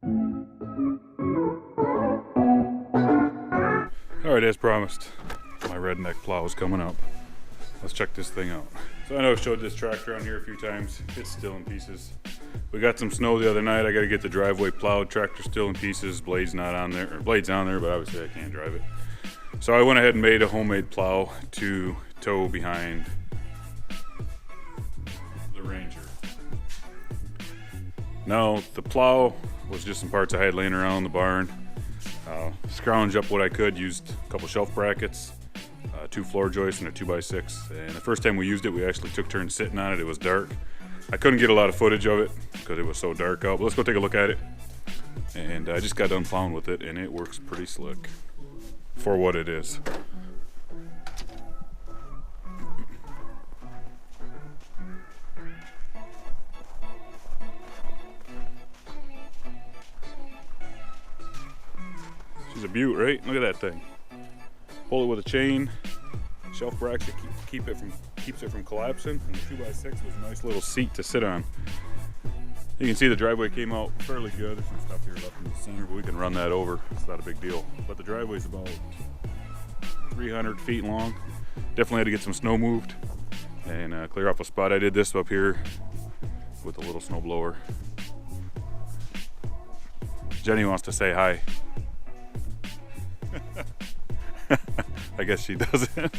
Alright, as promised, my Redneck plow is coming up. Let's check this thing out. So I know I've showed this tractor on here a few times. It's still in pieces. We got some snow the other night. I got to get the driveway plowed. Tractor's still in pieces. Blade's not on there, or blade's on there, but obviously I can't drive it. So I went ahead and made a homemade plow to tow behind the Ranger. Now the plow was just some parts I had laying around the barn. Scrounged up what I could, used a couple shelf brackets, 2 floor joists and a 2x6. And the first time we used it, we actually took turns sitting on it. It was dark. I couldn't get a lot of footage of it because it was so dark out, but let's go take a look at it. And I just got done plowing with it and it works pretty slick for what it is. She's a beaut, right? Look at that thing. Hold it with a chain. Shelf bracket keeps it from collapsing, and the 2x6 was a nice little seat to sit on. You can see the driveway came out fairly good. There's some stuff here left in the center, but we can run that over. It's not a big deal. But the driveway's about 300 feet long. Definitely had to get some snow moved and clear off a spot. I did this up here with a little snow blower. Jenny wants to say hi. I guess she doesn't.